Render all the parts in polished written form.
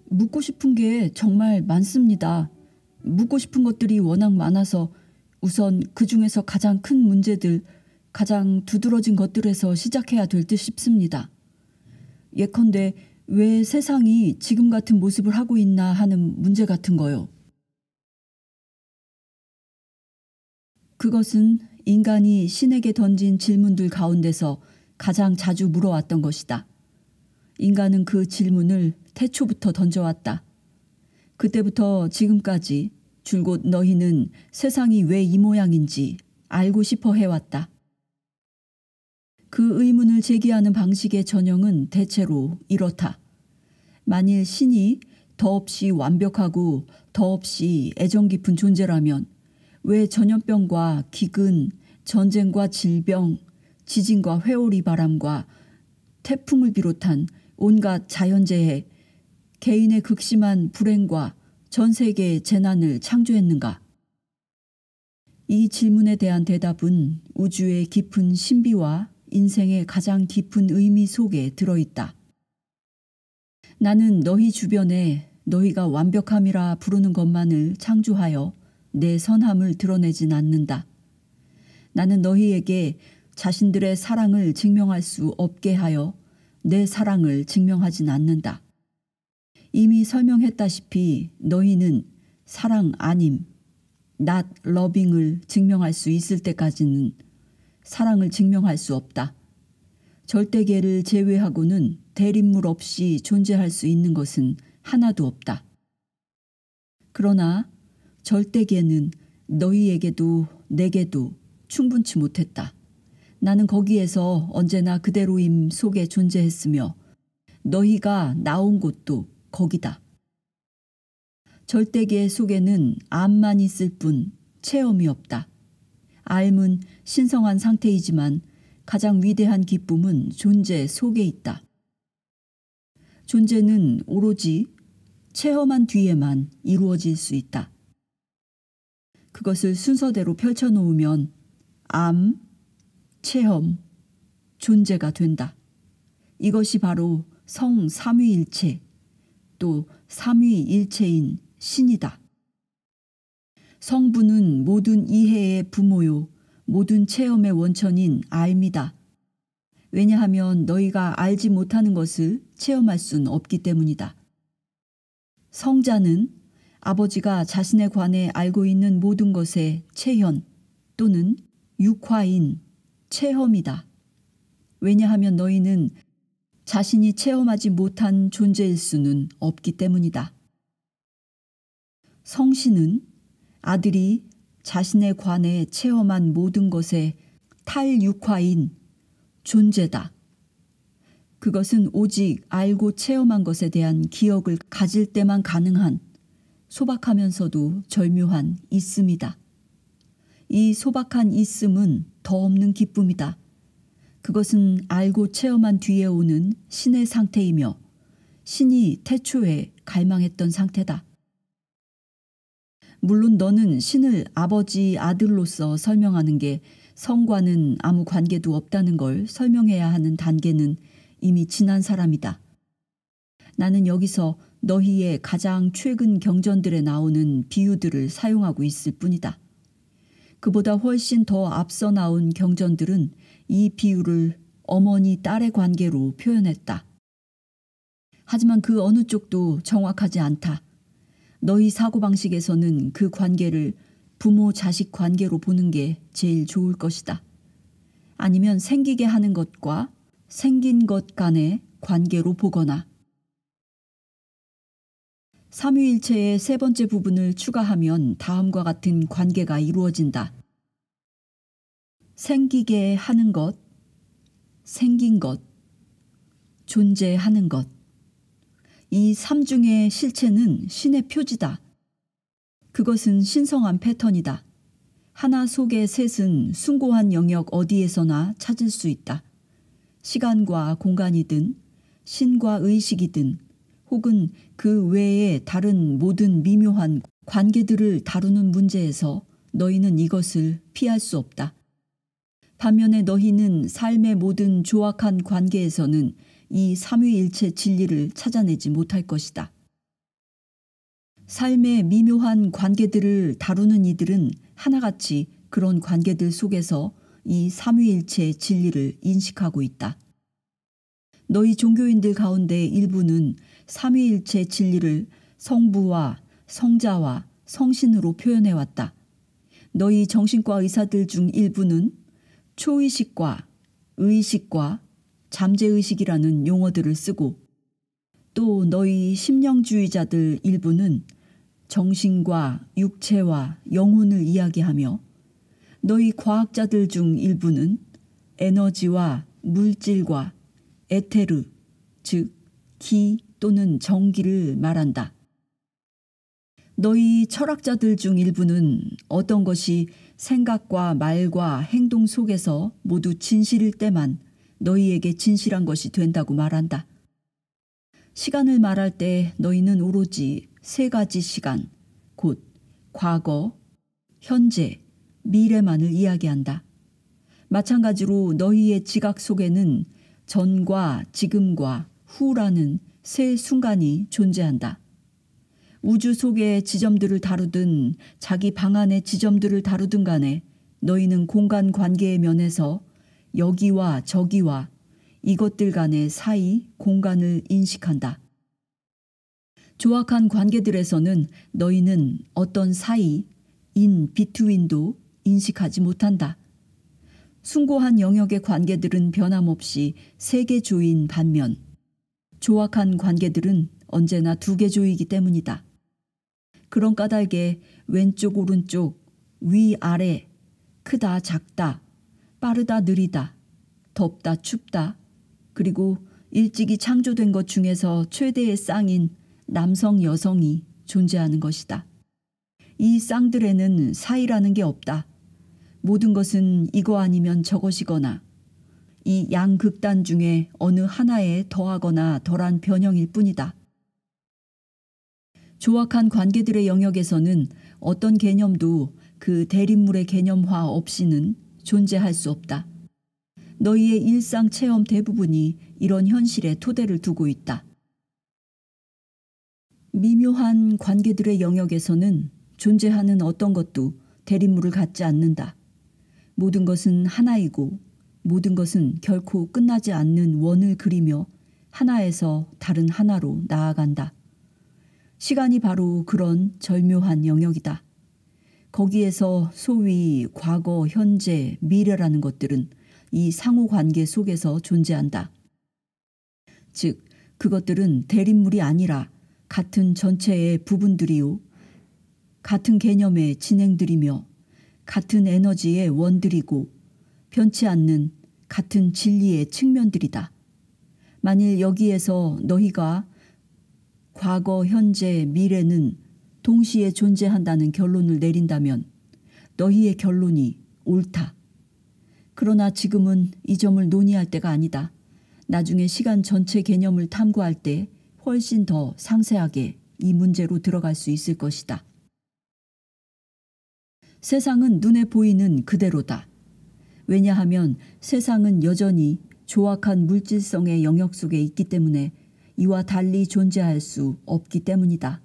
묻고 싶은 게 정말 많습니다. 묻고 싶은 것들이 워낙 많아서 우선 그 중에서 가장 큰 문제들, 가장 두드러진 것들에서 시작해야 될 듯 싶습니다. 예컨대 왜 세상이 지금 같은 모습을 하고 있나 하는 문제 같은 거요. 그것은 인간이 신에게 던진 질문들 가운데서 가장 자주 물어왔던 것이다. 인간은 그 질문을 태초부터 던져왔다. 그때부터 지금까지 줄곧 너희는 세상이 왜 이 모양인지 알고 싶어 해왔다. 그 의문을 제기하는 방식의 전형은 대체로 이렇다. 만일 신이 더없이 완벽하고 더없이 애정 깊은 존재라면 왜 전염병과 기근, 전쟁과 질병, 지진과 회오리 바람과 태풍을 비롯한 온갖 자연재해, 개인의 극심한 불행과 전 세계의 재난을 창조했는가? 이 질문에 대한 대답은 우주의 깊은 신비와 인생의 가장 깊은 의미 속에 들어있다. 나는 너희 주변에 너희가 완벽함이라 부르는 것만을 창조하여 내 선함을 드러내진 않는다. 나는 너희에게 자신들의 사랑을 증명할 수 없게 하여 내 사랑을 증명하진 않는다. 이미 설명했다시피 너희는 사랑 아님, not loving을 증명할 수 있을 때까지는 사랑을 증명할 수 없다. 절대계를 제외하고는 대립물 없이 존재할 수 있는 것은 하나도 없다. 그러나 절대계는 너희에게도 내게도 충분치 못했다. 나는 거기에서 언제나 그대로임 속에 존재했으며 너희가 나온 곳도 거기다. 절대계 속에는 암만 있을 뿐 체험이 없다. 삶은 신성한 상태이지만 가장 위대한 기쁨은 존재 속에 있다. 존재는 오로지 체험한 뒤에만 이루어질 수 있다. 그것을 순서대로 펼쳐놓으면 암, 체험, 존재가 된다. 이것이 바로 성삼위일체, 또 삼위일체인 신이다. 성부는 모든 이해의 부모요, 모든 체험의 원천인 알미다. 왜냐하면 너희가 알지 못하는 것을 체험할 수는 없기 때문이다. 성자는 아버지가 자신에 관해 알고 있는 모든 것의 체현 또는 육화인 체험이다. 왜냐하면 너희는 자신이 체험하지 못한 존재일 수는 없기 때문이다. 성신은 아들이 자신에 관해 체험한 모든 것의 탈육화인 존재다. 그것은 오직 알고 체험한 것에 대한 기억을 가질 때만 가능한 소박하면서도 절묘한 있음이다. 이 소박한 있음은 더 없는 기쁨이다. 그것은 알고 체험한 뒤에 오는 신의 상태이며 신이 태초에 갈망했던 상태다. 물론 너는 신을 아버지 아들로서 설명하는 게 성과는 아무 관계도 없다는 걸 설명해야 하는 단계는 이미 지난 사람이다. 나는 여기서 너희의 가장 최근 경전들에 나오는 비유들을 사용하고 있을 뿐이다. 그보다 훨씬 더 앞서 나온 경전들은 이 비유를 어머니 딸의 관계로 표현했다. 하지만 그 어느 쪽도 정확하지 않다. 너희 사고방식에서는 그 관계를 부모 자식 관계로 보는 게 제일 좋을 것이다. 아니면 생기게 하는 것과 생긴 것 간의 관계로 보거나 삼위일체의 세 번째 부분을 추가하면 다음과 같은 관계가 이루어진다. 생기게 하는 것, 생긴 것, 존재하는 것. 이 삼중의 실체는 신의 표지다. 그것은 신성한 패턴이다. 하나 속의 셋은 숭고한 영역 어디에서나 찾을 수 있다. 시간과 공간이든 신과 의식이든 혹은 그 외의 다른 모든 미묘한 관계들을 다루는 문제에서 너희는 이것을 피할 수 없다. 반면에 너희는 삶의 모든 조악한 관계에서는 이 삼위일체 진리를 찾아내지 못할 것이다. 삶의 미묘한 관계들을 다루는 이들은 하나같이 그런 관계들 속에서 이 삼위일체의 진리를 인식하고 있다. 너희 종교인들 가운데 일부는 삼위일체 진리를 성부와 성자와 성신으로 표현해왔다. 너희 정신과 의사들 중 일부는 초의식과 의식과 잠재의식이라는 용어들을 쓰고 또 너희 심령주의자들 일부는 정신과 육체와 영혼을 이야기하며 너희 과학자들 중 일부는 에너지와 물질과 에테르, 즉 기 또는 전기를 말한다. 너희 철학자들 중 일부는 어떤 것이 생각과 말과 행동 속에서 모두 진실일 때만 너희에게 진실한 것이 된다고 말한다. 시간을 말할 때 너희는 오로지 세 가지 시간, 곧 과거, 현재, 미래만을 이야기한다. 마찬가지로 너희의 지각 속에는 전과 지금과 후라는 세 순간이 존재한다. 우주 속의 지점들을 다루든 자기 방안의 지점들을 다루든 간에 너희는 공간 관계의 면에서 여기와 저기와 이것들 간의 사이 공간을 인식한다. 조악한 관계들에서는 너희는 어떤 사이, in between도 인식하지 못한다. 숭고한 영역의 관계들은 변함없이 세계조인 반면 조악한 관계들은 언제나 두개조이기 때문이다. 그런 까닭에 왼쪽 오른쪽, 위 아래, 크다 작다, 빠르다 느리다, 덥다 춥다, 그리고 일찍이 창조된 것 중에서 최대의 쌍인 남성 여성이 존재하는 것이다. 이 쌍들에는 사이라는 게 없다. 모든 것은 이거 아니면 저것이거나 이 양극단 중에 어느 하나에 더하거나 덜한 변형일 뿐이다. 조악한 관계들의 영역에서는 어떤 개념도 그 대립물의 개념화 없이는 존재할 수 없다. 너희의 일상 체험 대부분이 이런 현실에 토대를 두고 있다. 미묘한 관계들의 영역에서는 존재하는 어떤 것도 대립물을 갖지 않는다. 모든 것은 하나이고 모든 것은 결코 끝나지 않는 원을 그리며 하나에서 다른 하나로 나아간다. 시간이 바로 그런 절묘한 영역이다. 거기에서 소위 과거, 현재, 미래라는 것들은 이 상호관계 속에서 존재한다. 즉, 그것들은 대립물이 아니라 같은 전체의 부분들이요, 같은 개념의 진행들이며 같은 에너지의 원들이고 변치 않는 같은 진리의 측면들이다. 만일 여기에서 너희가 과거, 현재, 미래는 동시에 존재한다는 결론을 내린다면 너희의 결론이 옳다. 그러나 지금은 이 점을 논의할 때가 아니다. 나중에 시간 전체 개념을 탐구할 때 훨씬 더 상세하게 이 문제로 들어갈 수 있을 것이다. 세상은 눈에 보이는 그대로다. 왜냐하면 세상은 여전히 조악한 물질성의 영역 속에 있기 때문에 이와 달리 존재할 수 없기 때문이다.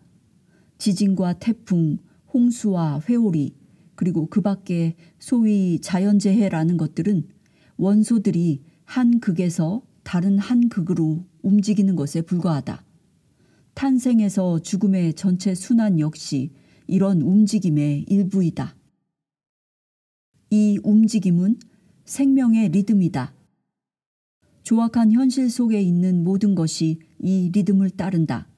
지진과 태풍, 홍수와 회오리, 그리고 그 밖에 소위 자연재해라는 것들은 원소들이 한 극에서 다른 한 극으로 움직이는 것에 불과하다. 탄생에서 죽음의 전체 순환 역시 이런 움직임의 일부이다. 이 움직임은 생명의 리듬이다. 조악한 현실 속에 있는 모든 것이 이 리듬을 따른다.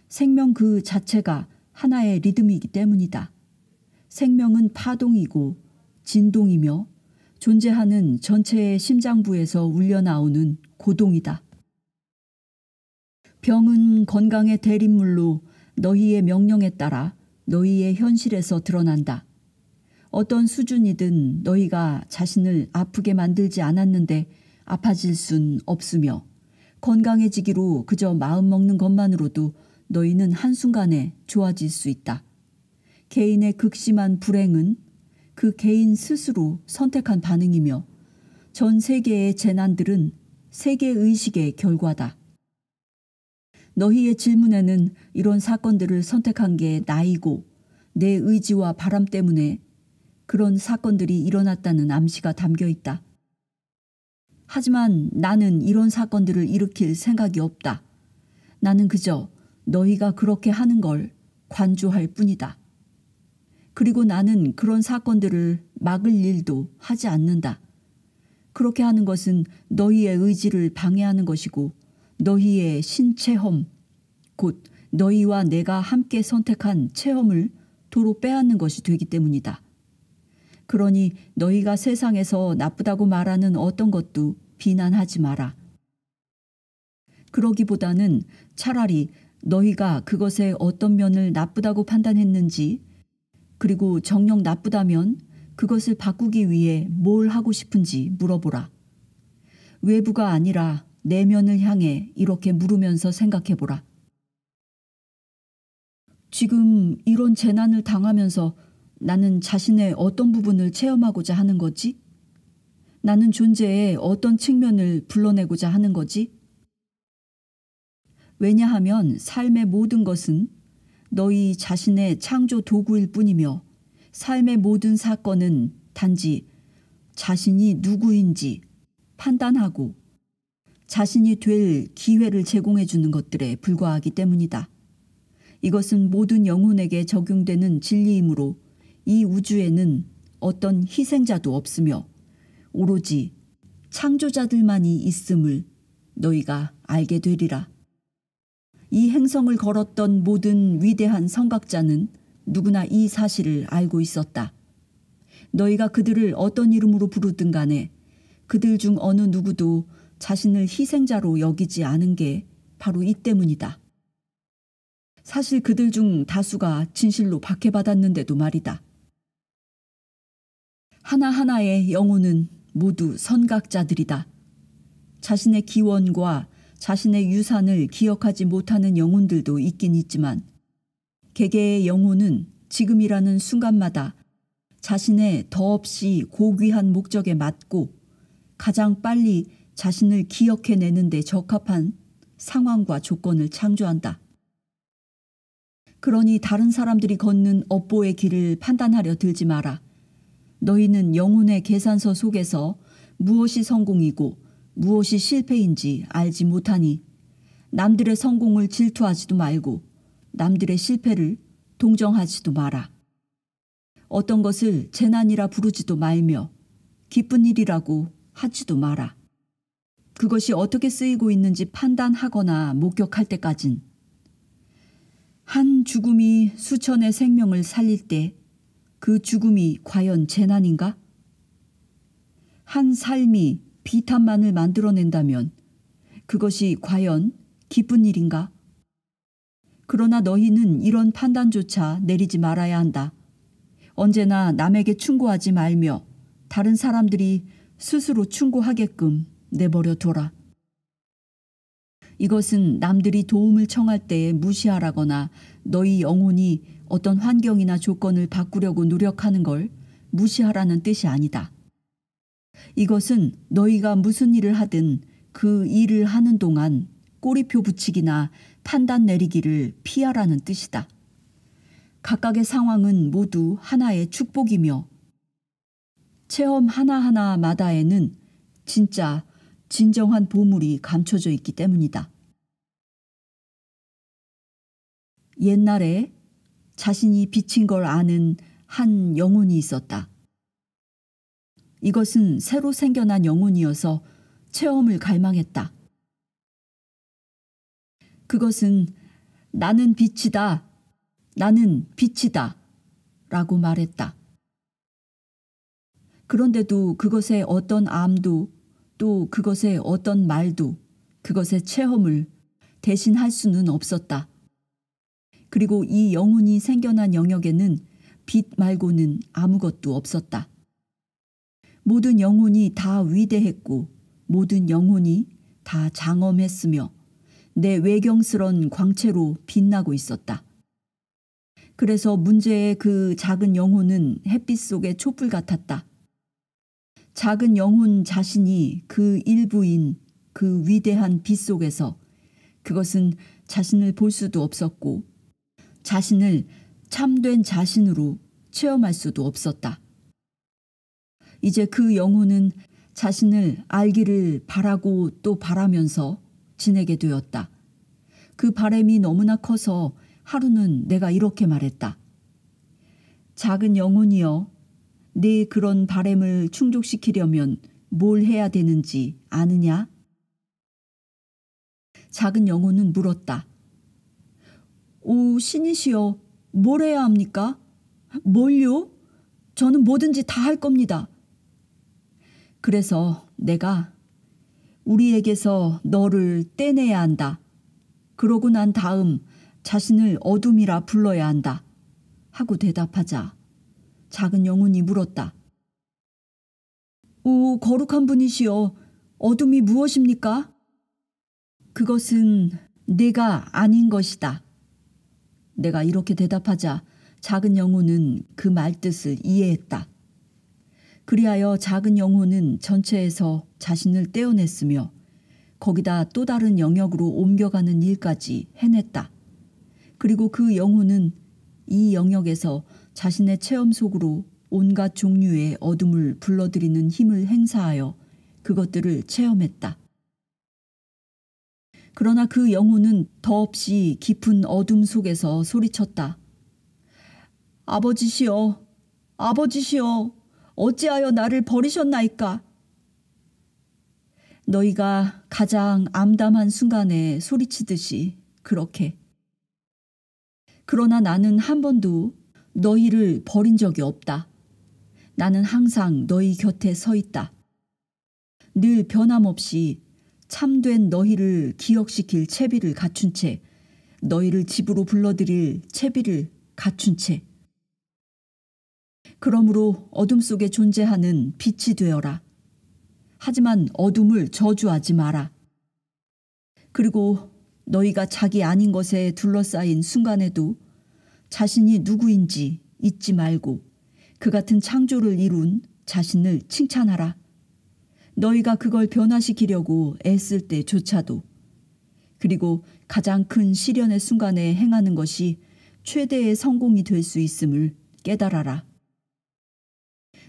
생명 그 자체가 하나의 리듬이기 때문이다. 생명은 파동이고 진동이며 존재하는 전체의 심장부에서 울려나오는 고동이다. 병은 건강의 대립물로 너희의 명령에 따라 너희의 현실에서 드러난다. 어떤 수준이든 너희가 자신을 아프게 만들지 않았는데 아파질 순 없으며 건강해지기로 그저 마음먹는 것만으로도 너희는 한순간에 좋아질 수 있다. 개인의 극심한 불행은 그 개인 스스로 선택한 반응이며 전 세계의 재난들은 세계의식의 결과다. 너희의 질문에는 이런 사건들을 선택한 게 나이고 내 의지와 바람 때문에 그런 사건들이 일어났다는 암시가 담겨 있다. 하지만 나는 이런 사건들을 일으킬 생각이 없다. 나는 그저 너희가 그렇게 하는 걸 관조할 뿐이다. 그리고 나는 그런 사건들을 막을 일도 하지 않는다. 그렇게 하는 것은 너희의 의지를 방해하는 것이고 너희의 신체험, 곧 너희와 내가 함께 선택한 체험을 도로 빼앗는 것이 되기 때문이다. 그러니 너희가 세상에서 나쁘다고 말하는 어떤 것도 비난하지 마라. 그러기보다는 차라리 너희가 그것의 어떤 면을 나쁘다고 판단했는지, 그리고 정녕 나쁘다면 그것을 바꾸기 위해 뭘 하고 싶은지 물어보라. 외부가 아니라 내면을 향해 이렇게 물으면서 생각해보라. 지금 이런 재난을 당하면서 나는 자신의 어떤 부분을 체험하고자 하는 거지? 나는 존재의 어떤 측면을 불러내고자 하는 거지? 왜냐하면 삶의 모든 것은 너희 자신의 창조 도구일 뿐이며 삶의 모든 사건은 단지 자신이 누구인지 판단하고 자신이 될 기회를 제공해 주는 것들에 불과하기 때문이다. 이것은 모든 영혼에게 적용되는 진리이므로 이 우주에는 어떤 희생자도 없으며 오로지 창조자들만이 있음을 너희가 알게 되리라. 이 행성을 걸었던 모든 위대한 성각자는 누구나 이 사실을 알고 있었다. 너희가 그들을 어떤 이름으로 부르든 간에 그들 중 어느 누구도 자신을 희생자로 여기지 않은 게 바로 이 때문이다. 사실 그들 중 다수가 진실로 박해받았는데도 말이다. 하나하나의 영혼은 모두 선각자들이다. 자신의 기원과 자신의 유산을 기억하지 못하는 영혼들도 있긴 있지만 개개의 영혼은 지금이라는 순간마다 자신의 더없이 고귀한 목적에 맞고 가장 빨리 자신을 기억해내는 데 적합한 상황과 조건을 창조한다. 그러니 다른 사람들이 걷는 업보의 길을 판단하려 들지 마라. 너희는 영혼의 계산서 속에서 무엇이 성공이고 무엇이 실패인지 알지 못하니 남들의 성공을 질투하지도 말고 남들의 실패를 동정하지도 마라. 어떤 것을 재난이라 부르지도 말며 기쁜 일이라고 하지도 마라. 그것이 어떻게 쓰이고 있는지 판단하거나 목격할 때까진 한 죽음이 수천의 생명을 살릴 때 그 죽음이 과연 재난인가? 한 삶이 비탄만을 만들어낸다면 그것이 과연 기쁜 일인가? 그러나 너희는 이런 판단조차 내리지 말아야 한다. 언제나 남에게 충고하지 말며 다른 사람들이 스스로 충고하게끔 내버려 둬라. 이것은 남들이 도움을 청할 때에 무시하라거나 너희 영혼이 어떤 환경이나 조건을 바꾸려고 노력하는 걸 무시하라는 뜻이 아니다. 이것은 너희가 무슨 일을 하든 그 일을 하는 동안 꼬리표 붙이기나 판단 내리기를 피하라는 뜻이다. 각각의 상황은 모두 하나의 축복이며 체험 하나하나마다에는 진짜 진정한 보물이 감춰져 있기 때문이다. 옛날에 자신이 비친 걸 아는 한 영혼이 있었다. 이것은 새로 생겨난 영혼이어서 체험을 갈망했다. 그것은 나는 빛이다, 나는 빛이다 라고 말했다. 그런데도 그것의 어떤 암도 또 그것의 어떤 말도 그것의 체험을 대신할 수는 없었다. 그리고 이 영혼이 생겨난 영역에는 빛 말고는 아무것도 없었다. 모든 영혼이 다 위대했고 모든 영혼이 다 장엄했으며 내 외경스런 광채로 빛나고 있었다. 그래서 문제의 그 작은 영혼은 햇빛 속의 촛불 같았다. 작은 영혼 자신이 그 일부인 그 위대한 빛 속에서 그것은 자신을 볼 수도 없었고 자신을 참된 자신으로 체험할 수도 없었다. 이제 그 영혼은 자신을 알기를 바라고 또 바라면서 지내게 되었다. 그 바람이 너무나 커서 하루는 내가 이렇게 말했다. 작은 영혼이여, 네 그런 바람을 충족시키려면 뭘 해야 되는지 아느냐? 작은 영혼은 물었다. 오, 신이시여, 뭘 해야 합니까? 뭘요? 저는 뭐든지 다 할 겁니다. 그래서 내가 우리에게서 너를 떼내야 한다. 그러고 난 다음 자신을 어둠이라 불러야 한다. 하고 대답하자 작은 영혼이 물었다. 오, 거룩한 분이시여, 어둠이 무엇입니까? 그것은 내가 아닌 것이다. 내가 이렇게 대답하자 작은 영혼은 그 말뜻을 이해했다. 그리하여 작은 영혼은 전체에서 자신을 떼어냈으며 거기다 또 다른 영역으로 옮겨가는 일까지 해냈다. 그리고 그 영혼은 이 영역에서 자신의 체험 속으로 온갖 종류의 어둠을 불러들이는 힘을 행사하여 그것들을 체험했다. 그러나 그 영혼은 더없이 깊은 어둠 속에서 소리쳤다. 아버지시여, 아버지시여, 어찌하여 나를 버리셨나이까? 너희가 가장 암담한 순간에 소리치듯이 그렇게. 그러나 나는 한 번도 너희를 버린 적이 없다. 나는 항상 너희 곁에 서 있다. 늘 변함없이 참된 너희를 기억시킬 채비를 갖춘 채, 너희를 집으로 불러들일 채비를 갖춘 채. 그러므로 어둠 속에 존재하는 빛이 되어라. 하지만 어둠을 저주하지 마라. 그리고 너희가 자기 아닌 것에 둘러싸인 순간에도 자신이 누구인지 잊지 말고 그 같은 창조를 이룬 자신을 칭찬하라. 너희가 그걸 변화시키려고 애쓸 때조차도. 그리고 가장 큰 시련의 순간에 행하는 것이 최대의 성공이 될 수 있음을 깨달아라.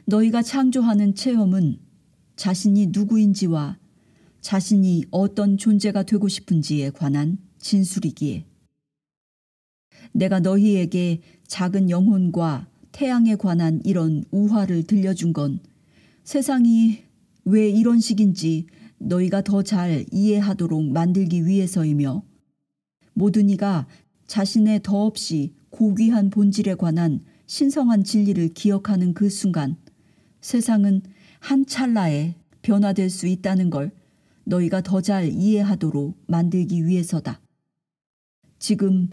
너희가 창조하는 체험은 자신이 누구인지와 자신이 어떤 존재가 되고 싶은지에 관한 진술이기에. 내가 너희에게 작은 영혼과 태양에 관한 이런 우화를 들려준 건 세상이 왜 이런 식인지 너희가 더 잘 이해하도록 만들기 위해서이며 모든 이가 자신의 더없이 고귀한 본질에 관한 신성한 진리를 기억하는 그 순간 세상은 한 찰나에 변화될 수 있다는 걸 너희가 더 잘 이해하도록 만들기 위해서다. 지금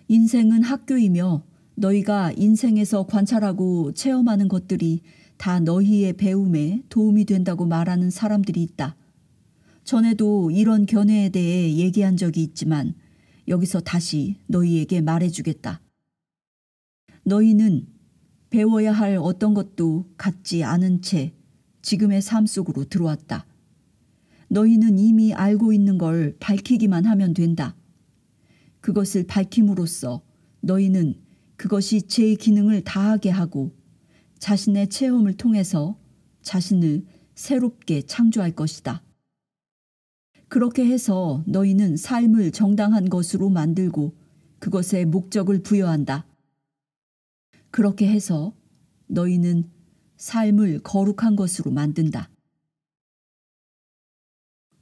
인생은 학교이며 너희가 인생에서 관찰하고 체험하는 것들이 다 너희의 배움에 도움이 된다고 말하는 사람들이 있다. 전에도 이런 견해에 대해 얘기한 적이 있지만 여기서 다시 너희에게 말해주겠다. 너희는 배워야 할 어떤 것도 갖지 않은 채 지금의 삶 속으로 들어왔다. 너희는 이미 알고 있는 걸 밝히기만 하면 된다. 그것을 밝힘으로써 너희는 그것이 제 기능을 다하게 하고 자신의 체험을 통해서 자신을 새롭게 창조할 것이다. 그렇게 해서 너희는 삶을 정당한 것으로 만들고 그것에 목적을 부여한다. 그렇게 해서 너희는 삶을 거룩한 것으로 만든다.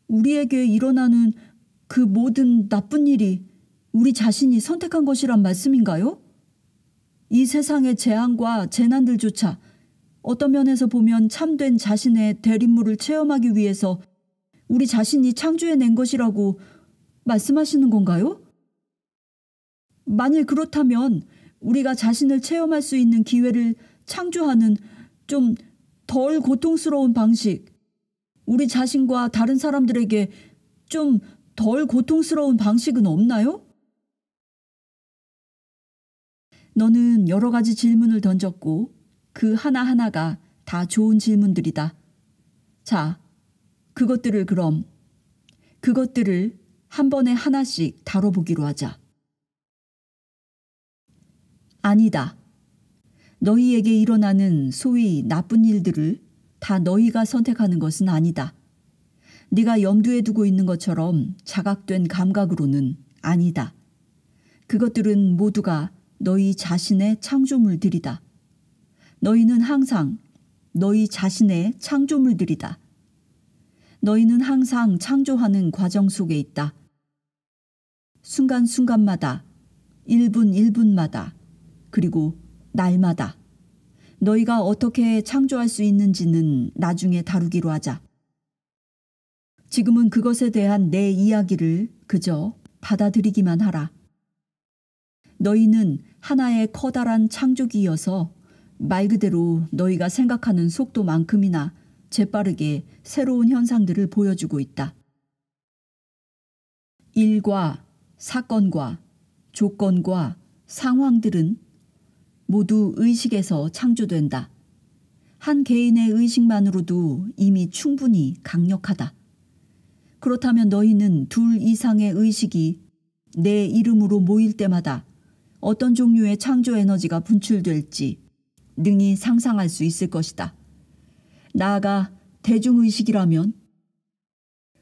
우리에게 일어나는 그 모든 나쁜 일이 우리 자신이 선택한 것이란 말씀인가요? 이 세상의 재앙과 재난들조차 어떤 면에서 보면 참된 자신의 대립물을 체험하기 위해서 우리 자신이 창조해낸 것이라고 말씀하시는 건가요? 만일 그렇다면 우리가 자신을 체험할 수 있는 기회를 창조하는 좀 덜 고통스러운 방식, 우리 자신과 다른 사람들에게 좀 덜 고통스러운 방식은 없나요? 너는 여러 가지 질문을 던졌고 그 하나하나가 다 좋은 질문들이다. 자, 그것들을 한 번에 하나씩 다뤄보기로 하자. 아니다. 너희에게 일어나는 소위 나쁜 일들을 다 너희가 선택하는 것은 아니다. 네가 염두에 두고 있는 것처럼 자각된 감각으로는 아니다. 그것들은 모두가 너희 자신의 창조물들이다. 너희는 항상 너희 자신의 창조물들이다. 너희는 항상 창조하는 과정 속에 있다. 순간순간마다, 1분 1분마다, 그리고 날마다. 너희가 어떻게 창조할 수 있는지는 나중에 다루기로 하자. 지금은 그것에 대한 내 이야기를 그저 받아들이기만 하라. 너희는 하나의 커다란 창조기여서 말 그대로 너희가 생각하는 속도만큼이나 재빠르게 새로운 현상들을 보여주고 있다. 일과 사건과 조건과 상황들은 모두 의식에서 창조된다. 한 개인의 의식만으로도 이미 충분히 강력하다. 그렇다면 너희는 둘 이상의 의식이 내 이름으로 모일 때마다 어떤 종류의 창조 에너지가 분출될지 능히 상상할 수 있을 것이다. 나아가 대중의식이라면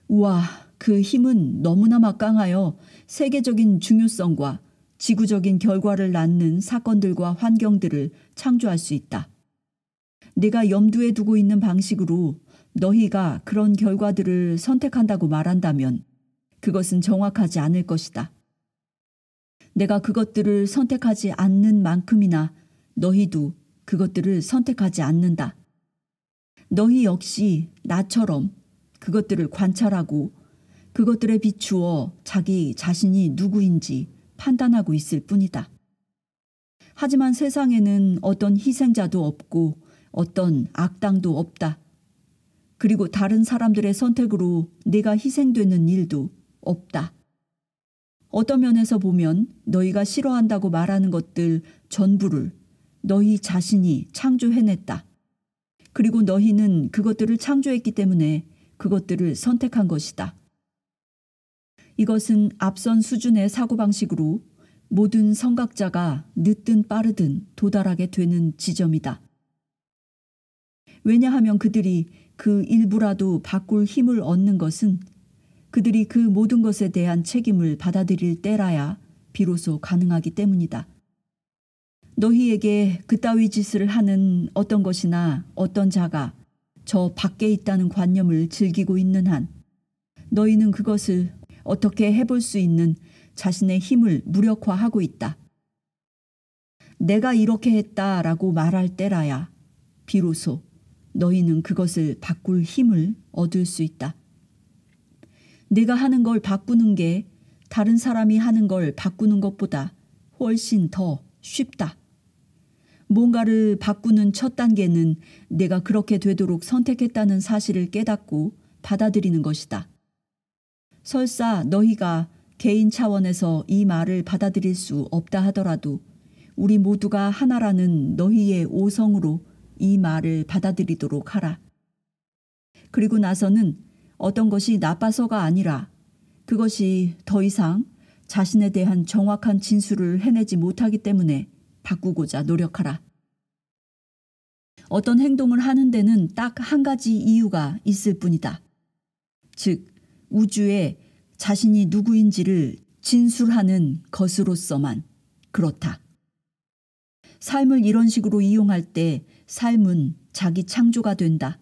우와, 그 힘은 너무나 막강하여 세계적인 중요성과 지구적인 결과를 낳는 사건들과 환경들을 창조할 수 있다. 내가 염두에 두고 있는 방식으로 너희가 그런 결과들을 선택한다고 말한다면 그것은 정확하지 않을 것이다. 내가 그것들을 선택하지 않는 만큼이나 너희도 그것들을 선택하지 않는다. 너희 역시 나처럼 그것들을 관찰하고 그것들에 비추어 자기 자신이 누구인지 판단하고 있을 뿐이다. 하지만 세상에는 어떤 희생자도 없고 어떤 악당도 없다. 그리고 다른 사람들의 선택으로 내가 희생되는 일도 없다. 어떤 면에서 보면 너희가 싫어한다고 말하는 것들 전부를 너희 자신이 창조해냈다. 그리고 너희는 그것들을 창조했기 때문에 그것들을 선택한 것이다. 이것은 앞선 수준의 사고방식으로 모든 선각자가 늦든 빠르든 도달하게 되는 지점이다. 왜냐하면 그들이 그 일부라도 바꿀 힘을 얻는 것은 그들이 그 모든 것에 대한 책임을 받아들일 때라야 비로소 가능하기 때문이다. 너희에게 그따위 짓을 하는 어떤 것이나 어떤 자가 저 밖에 있다는 관념을 즐기고 있는 한 너희는 그것을 어떻게 해볼 수 있는 자신의 힘을 무력화하고 있다. 내가 이렇게 했다라고 말할 때라야 비로소 너희는 그것을 바꿀 힘을 얻을 수 있다. 내가 하는 걸 바꾸는 게 다른 사람이 하는 걸 바꾸는 것보다 훨씬 더 쉽다. 뭔가를 바꾸는 첫 단계는 내가 그렇게 되도록 선택했다는 사실을 깨닫고 받아들이는 것이다. 설사 너희가 개인 차원에서 이 말을 받아들일 수 없다 하더라도 우리 모두가 하나라는 너희의 오성으로 이 말을 받아들이도록 하라. 그리고 나서는 어떤 것이 나빠서가 아니라 그것이 더 이상 자신에 대한 정확한 진술을 해내지 못하기 때문에 바꾸고자 노력하라. 어떤 행동을 하는 데는 딱 한 가지 이유가 있을 뿐이다. 즉, 우주에 자신이 누구인지를 진술하는 것으로서만 그렇다. 삶을 이런 식으로 이용할 때 삶은 자기 창조가 된다.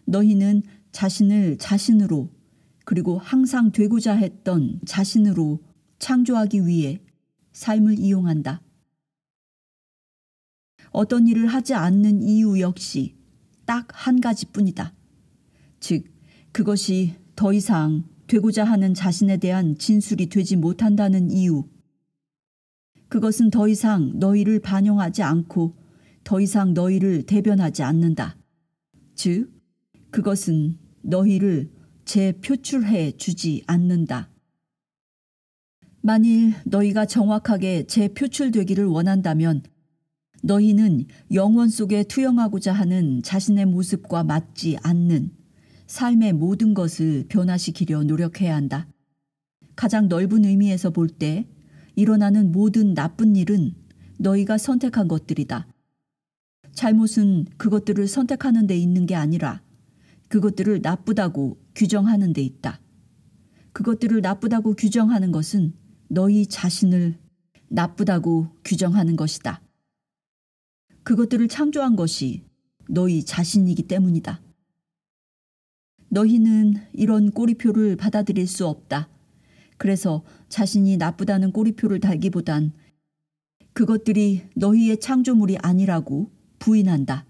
너희는 자신을 자신으로 그리고 항상 되고자 했던 자신으로 창조하기 위해 삶을 이용한다. 어떤 일을 하지 않는 이유 역시 딱 한 가지뿐이다. 즉, 그것이 더 이상 되고자 하는 자신에 대한 진술이 되지 못한다는 이유. 그것은 더 이상 너희를 반영하지 않고 더 이상 너희를 대변하지 않는다. 즉, 그것은 너희를 재표출해 주지 않는다. 만일 너희가 정확하게 재표출되기를 원한다면 너희는 영원 속에 투영하고자 하는 자신의 모습과 맞지 않는 삶의 모든 것을 변화시키려 노력해야 한다. 가장 넓은 의미에서 볼 때 일어나는 모든 나쁜 일은 너희가 선택한 것들이다. 잘못은 그것들을 선택하는 데 있는 게 아니라 그것들을 나쁘다고 규정하는 데 있다. 그것들을 나쁘다고 규정하는 것은 너희 자신을 나쁘다고 규정하는 것이다. 그것들을 창조한 것이 너희 자신이기 때문이다. 너희는 이런 꼬리표를 받아들일 수 없다. 그래서 자신이 나쁘다는 꼬리표를 달기보단 그것들이 너희의 창조물이 아니라고 부인한다.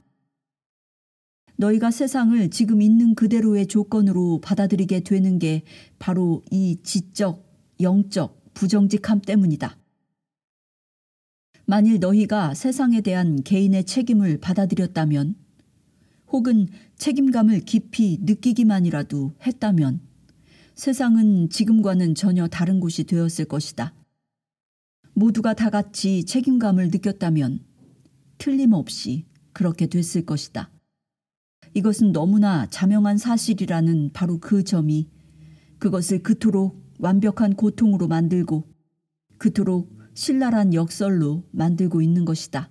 너희가 세상을 지금 있는 그대로의 조건으로 받아들이게 되는 게 바로 이 지적, 영적 부정직함 때문이다. 만일 너희가 세상에 대한 개인의 책임을 받아들였다면 혹은 책임감을 깊이 느끼기만이라도 했다면 세상은 지금과는 전혀 다른 곳이 되었을 것이다. 모두가 다 같이 책임감을 느꼈다면 틀림없이 그렇게 됐을 것이다. 이것은 너무나 자명한 사실이라는 바로 그 점이 그것을 그토록 완벽한 고통으로 만들고 그토록 신랄한 역설로 만들고 있는 것이다.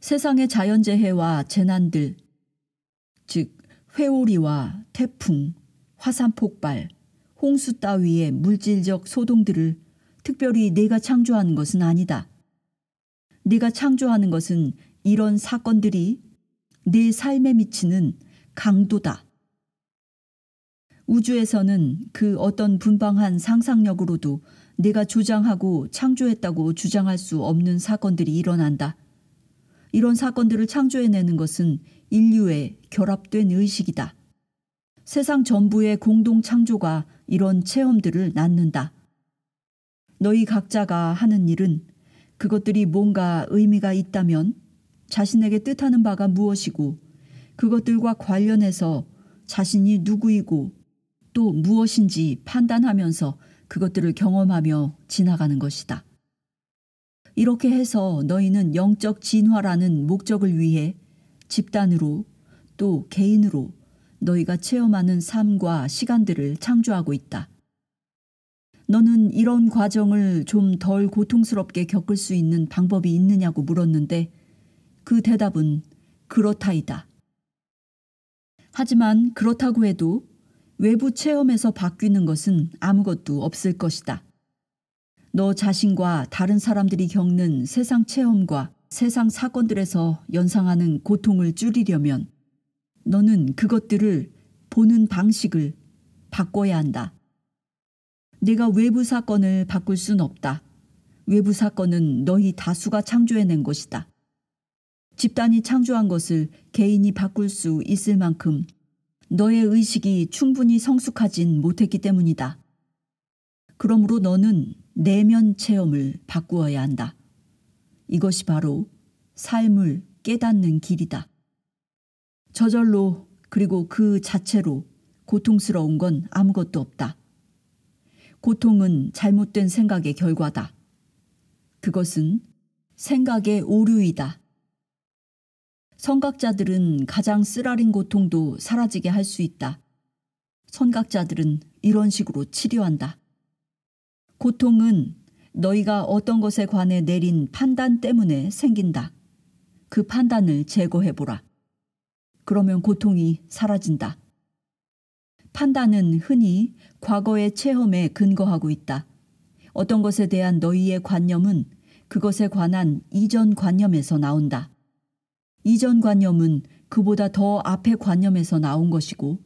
세상의 자연재해와 재난들, 즉 회오리와 태풍, 화산폭발, 홍수 따위의 물질적 소동들을 특별히 네가 창조하는 것은 아니다. 네가 창조하는 것은 이런 사건들이 네 삶에 미치는 강도다. 우주에서는 그 어떤 분방한 상상력으로도 네가 주장하고 창조했다고 주장할 수 없는 사건들이 일어난다. 이런 사건들을 창조해내는 것은 인류의 결합된 의식이다. 세상 전부의 공동 창조가 이런 체험들을 낳는다. 너희 각자가 하는 일은 그것들이 뭔가 의미가 있다면 자신에게 뜻하는 바가 무엇이고 그것들과 관련해서 자신이 누구이고 또 무엇인지 판단하면서 그것들을 경험하며 지나가는 것이다. 이렇게 해서 너희는 영적 진화라는 목적을 위해 집단으로 또 개인으로 너희가 체험하는 삶과 시간들을 창조하고 있다. 너는 이런 과정을 좀 덜 고통스럽게 겪을 수 있는 방법이 있느냐고 물었는데 그 대답은 그렇다이다. 하지만 그렇다고 해도 외부 체험에서 바뀌는 것은 아무것도 없을 것이다. 너 자신과 다른 사람들이 겪는 세상 체험과 세상 사건들에서 연상하는 고통을 줄이려면 너는 그것들을 보는 방식을 바꿔야 한다. 네가 외부 사건을 바꿀 순 없다. 외부 사건은 너희 다수가 창조해낸 것이다. 집단이 창조한 것을 개인이 바꿀 수 있을 만큼 너의 의식이 충분히 성숙하진 못했기 때문이다. 그러므로 너는 내면 체험을 바꾸어야 한다. 이것이 바로 삶을 깨닫는 길이다. 저절로 그리고 그 자체로 고통스러운 건 아무것도 없다. 고통은 잘못된 생각의 결과다. 그것은 생각의 오류이다. 선각자들은 가장 쓰라린 고통도 사라지게 할 수 있다. 선각자들은 이런 식으로 치료한다. 고통은 너희가 어떤 것에 관해 내린 판단 때문에 생긴다. 그 판단을 제거해보라. 그러면 고통이 사라진다. 판단은 흔히 과거의 체험에 근거하고 있다. 어떤 것에 대한 너희의 관념은 그것에 관한 이전 관념에서 나온다. 이전 관념은 그보다 더 앞의 관념에서 나온 것이고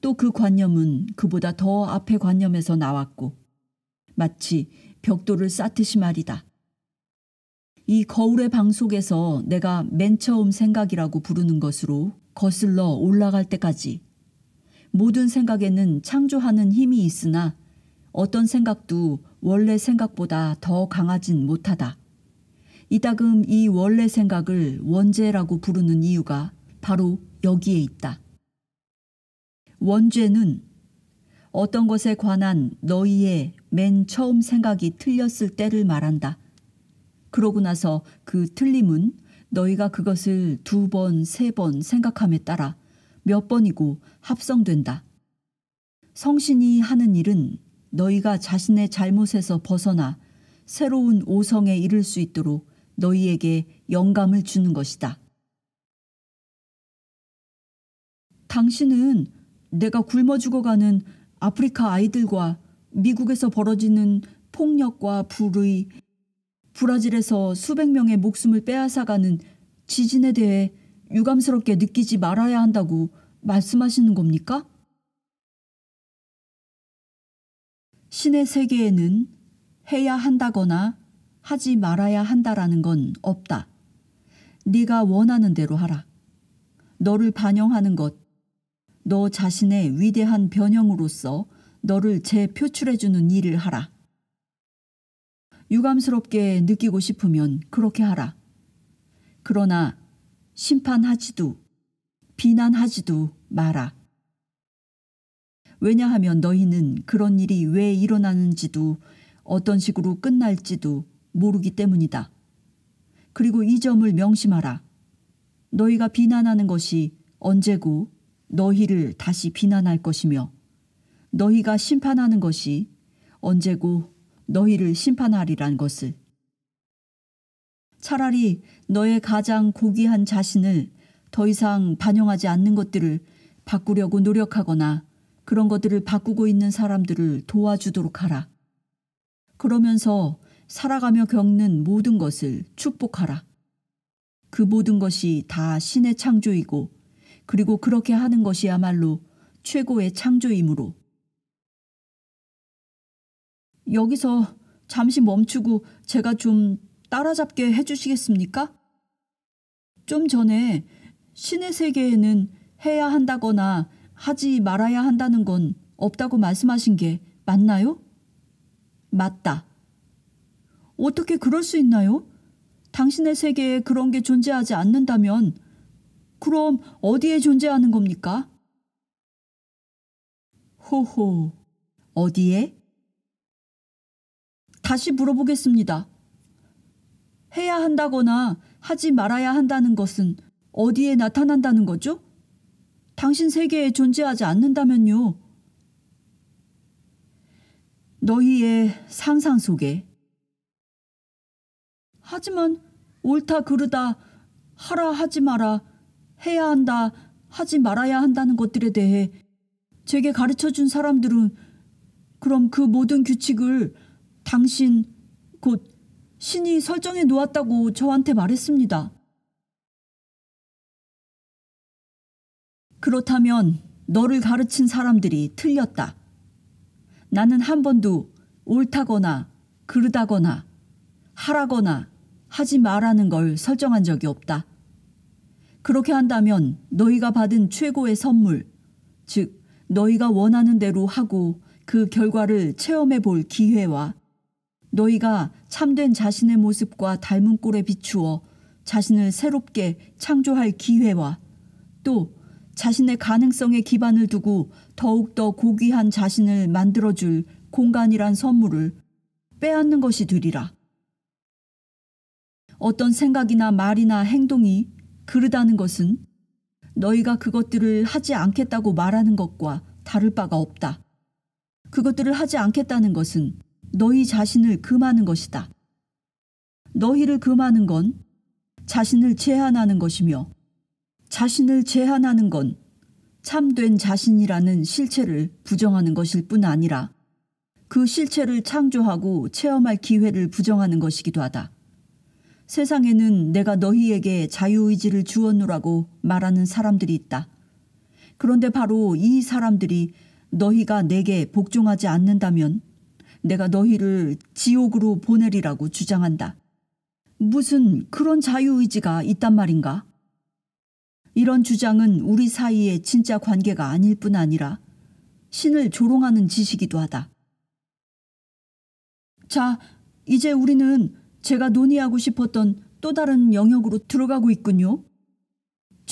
또 그 관념은 그보다 더 앞의 관념에서 나왔고 마치 벽돌을 쌓듯이 말이다. 이 거울의 방 속에서 내가 맨 처음 생각이라고 부르는 것으로 거슬러 올라갈 때까지 모든 생각에는 창조하는 힘이 있으나 어떤 생각도 원래 생각보다 더 강하진 못하다. 이따금 이 원래 생각을 원죄라고 부르는 이유가 바로 여기에 있다. 원죄는 어떤 것에 관한 너희의 맨 처음 생각이 틀렸을 때를 말한다. 그러고 나서 그 틀림은 너희가 그것을 2번, 3번 생각함에 따라 몇 번이고 합성된다. 성신이 하는 일은 너희가 자신의 잘못에서 벗어나 새로운 오성에 이를 수 있도록 너희에게 영감을 주는 것이다. 당신은 내가 굶어 죽어가는 아프리카 아이들과 미국에서 벌어지는 폭력과 불의, 브라질에서 수백 명의 목숨을 빼앗아가는 지진에 대해 유감스럽게 느끼지 말아야 한다고 말씀하시는 겁니까? 신의 세계에는 해야 한다거나 하지 말아야 한다라는 건 없다. 네가 원하는 대로 하라. 너를 반영하는 것, 너 자신의 위대한 변형으로서 너를 재표출해주는 일을 하라. 유감스럽게 느끼고 싶으면 그렇게 하라. 그러나 심판하지도 비난하지도 마라. 왜냐하면 너희는 그런 일이 왜 일어나는지도 어떤 식으로 끝날지도 모르기 때문이다. 그리고 이 점을 명심하라. 너희가 비난하는 것이 언제고 너희를 다시 비난할 것이며 너희가 심판하는 것이 언제고 너희를 심판하리란 것을. 차라리 너의 가장 고귀한 자신을 더 이상 반영하지 않는 것들을 바꾸려고 노력하거나 그런 것들을 바꾸고 있는 사람들을 도와주도록 하라. 그러면서 살아가며 겪는 모든 것을 축복하라. 그 모든 것이 다 신의 창조이고 그리고 그렇게 하는 것이야말로 최고의 창조이므로. 여기서 잠시 멈추고 제가 좀 따라잡게 해주시겠습니까? 좀 전에 신의 세계에는 해야 한다거나 하지 말아야 한다는 건 없다고 말씀하신 게 맞나요? 맞다. 어떻게 그럴 수 있나요? 당신의 세계에 그런 게 존재하지 않는다면 그럼 어디에 존재하는 겁니까? 호호, 어디에? 다시 물어보겠습니다. 해야 한다거나 하지 말아야 한다는 것은 어디에 나타난다는 거죠? 당신 세계에 존재하지 않는다면요. 너희의 상상 속에. 하지만 옳다 그르다, 하라 하지 마라, 해야 한다 하지 말아야 한다는 것들에 대해 제게 가르쳐준 사람들은 그럼 그 모든 규칙을 당신 곧 신이 설정해 놓았다고 저한테 말했습니다. 그렇다면 너를 가르친 사람들이 틀렸다. 나는 한 번도 옳다거나 그르다거나 하라거나 하지 말라는 걸 설정한 적이 없다. 그렇게 한다면 너희가 받은 최고의 선물, 즉 너희가 원하는 대로 하고 그 결과를 체험해 볼 기회와 너희가 참된 자신의 모습과 닮은 꼴에 비추어 자신을 새롭게 창조할 기회와 또 자신의 가능성에 기반을 두고 더욱더 고귀한 자신을 만들어줄 공간이란 선물을 빼앗는 것이 되리라. 어떤 생각이나 말이나 행동이 그르다는 것은 너희가 그것들을 하지 않겠다고 말하는 것과 다를 바가 없다. 그것들을 하지 않겠다는 것은 너희 자신을 금하는 것이다. 너희를 금하는 건 자신을 제한하는 것이며 자신을 제한하는 건 참된 자신이라는 실체를 부정하는 것일 뿐 아니라 그 실체를 창조하고 체험할 기회를 부정하는 것이기도 하다. 세상에는 내가 너희에게 자유의지를 주었노라고 말하는 사람들이 있다. 그런데 바로 이 사람들이 너희가 내게 복종하지 않는다면 내가 너희를 지옥으로 보내리라고 주장한다. 무슨 그런 자유의지가 있단 말인가? 이런 주장은 우리 사이의 진짜 관계가 아닐 뿐 아니라 신을 조롱하는 짓이기도 하다. 자, 이제 우리는 제가 논의하고 싶었던 또 다른 영역으로 들어가고 있군요.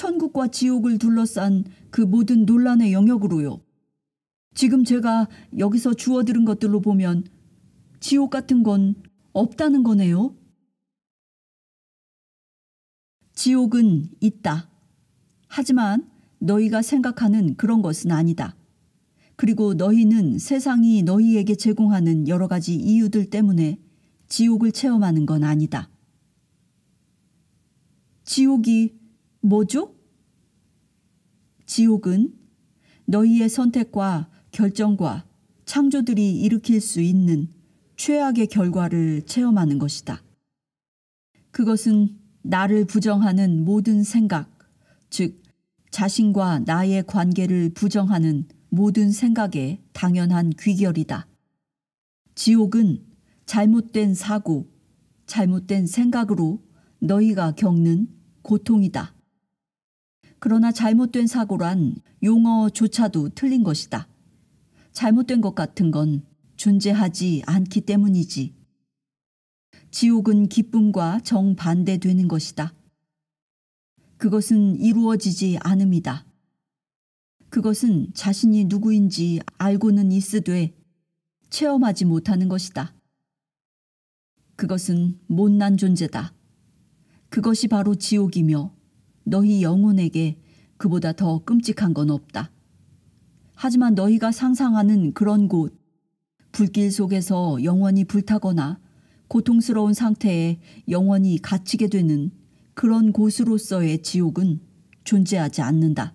천국과 지옥을 둘러싼 그 모든 논란의 영역으로요. 지금 제가 여기서 주워들은 것들로 보면 지옥 같은 건 없다는 거네요. 지옥은 있다. 하지만 너희가 생각하는 그런 것은 아니다. 그리고 너희는 세상이 너희에게 제공하는 여러 가지 이유들 때문에 지옥을 체험하는 건 아니다. 지옥이 뭐죠? 지옥은 너희의 선택과 결정과 창조들이 일으킬 수 있는 최악의 결과를 체험하는 것이다. 그것은 나를 부정하는 모든 생각, 즉 자신과 나의 관계를 부정하는 모든 생각의 당연한 귀결이다. 지옥은 잘못된 사고, 잘못된 생각으로 너희가 겪는 고통이다. 그러나 잘못된 사고란 용어조차도 틀린 것이다. 잘못된 것 같은 건 존재하지 않기 때문이지. 지옥은 기쁨과 정반대되는 것이다. 그것은 이루어지지 않음이다. 그것은 자신이 누구인지 알고는 있으되 체험하지 못하는 것이다. 그것은 못난 존재다. 그것이 바로 지옥이며 너희 영혼에게 그보다 더 끔찍한 건 없다. 하지만 너희가 상상하는 그런 곳, 불길 속에서 영원히 불타거나 고통스러운 상태에 영원히 갇히게 되는 그런 곳으로서의 지옥은 존재하지 않는다.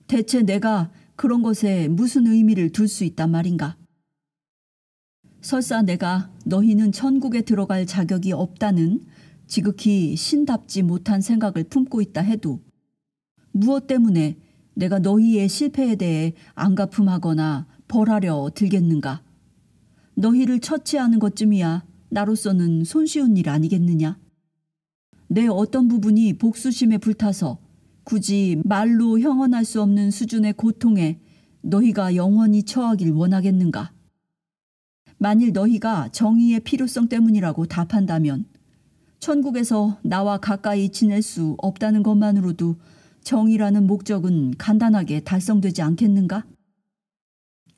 대체 내가 그런 것에 무슨 의미를 둘 수 있단 말인가? 설사 내가 너희는 천국에 들어갈 자격이 없다는 지극히 신답지 못한 생각을 품고 있다 해도 무엇 때문에 내가 너희의 실패에 대해 안가품하거나 벌하려 들겠는가? 너희를 처치하는 것쯤이야 나로서는 손쉬운 일 아니겠느냐? 내 어떤 부분이 복수심에 불타서 굳이 말로 형언할 수 없는 수준의 고통에 너희가 영원히 처하길 원하겠는가? 만일 너희가 정의의 필요성 때문이라고 답한다면 천국에서 나와 가까이 지낼 수 없다는 것만으로도 정의라는 목적은 간단하게 달성되지 않겠는가?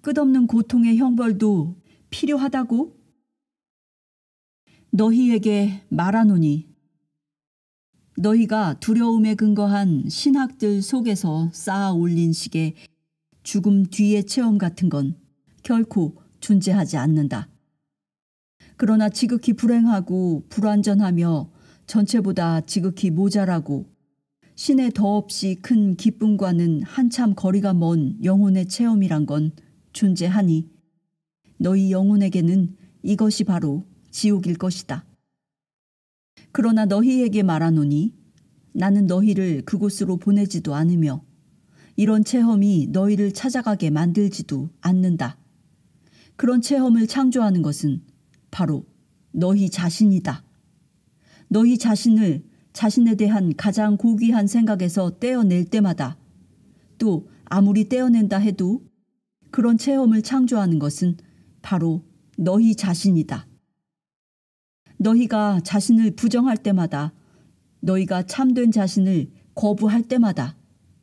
끝없는 고통의 형벌도 필요하다고? 너희에게 말하노니 너희가 두려움에 근거한 신학들 속에서 쌓아 올린 식의 죽음 뒤의 체험 같은 건 결코 존재하지 않는다. 그러나 지극히 불행하고 불완전하며 전체보다 지극히 모자라고 신의 더없이 큰 기쁨과는 한참 거리가 먼 영혼의 체험이란 건 존재하니 너희 영혼에게는 이것이 바로 지옥일 것이다. 그러나 너희에게 말하노니 나는 너희를 그곳으로 보내지도 않으며 이런 체험이 너희를 찾아가게 만들지도 않는다. 그런 체험을 창조하는 것은 바로 너희 자신이다. 너희 자신을 자신에 대한 가장 고귀한 생각에서 떼어낼 때마다 또 아무리 떼어낸다 해도 그런 체험을 창조하는 것은 바로 너희 자신이다. 너희가 자신을 부정할 때마다 너희가 참된 자신을 거부할 때마다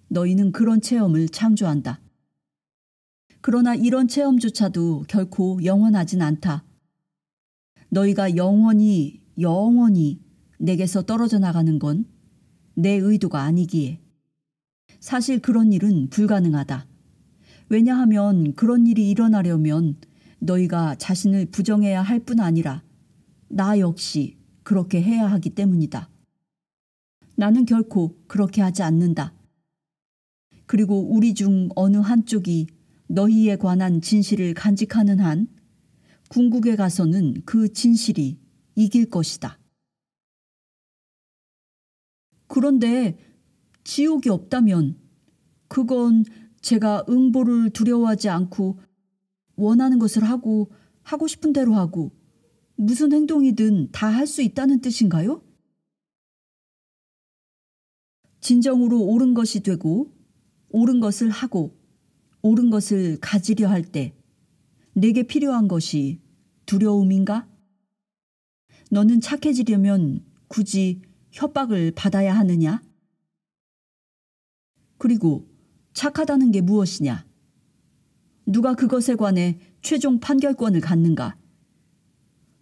너희는 그런 체험을 창조한다. 그러나 이런 체험조차도 결코 영원하진 않다. 너희가 영원히 내게서 떨어져 나가는 건 내 의도가 아니기에. 사실 그런 일은 불가능하다. 왜냐하면 그런 일이 일어나려면 너희가 자신을 부정해야 할 뿐 아니라 나 역시 그렇게 해야 하기 때문이다. 나는 결코 그렇게 하지 않는다. 그리고 우리 중 어느 한쪽이 너희에 관한 진실을 간직하는 한 궁극에 가서는 그 진실이 이길 것이다. 그런데 지옥이 없다면 그건 제가 응보를 두려워하지 않고 원하는 것을 하고 싶은 대로 하고 무슨 행동이든 다 할 수 있다는 뜻인가요? 진정으로 옳은 것이 되고 옳은 것을 하고 옳은 것을 가지려 할 때 내게 필요한 것이 두려움인가? 너는 착해지려면 굳이 협박을 받아야 하느냐? 그리고 착하다는 게 무엇이냐? 누가 그것에 관해 최종 판결권을 갖는가?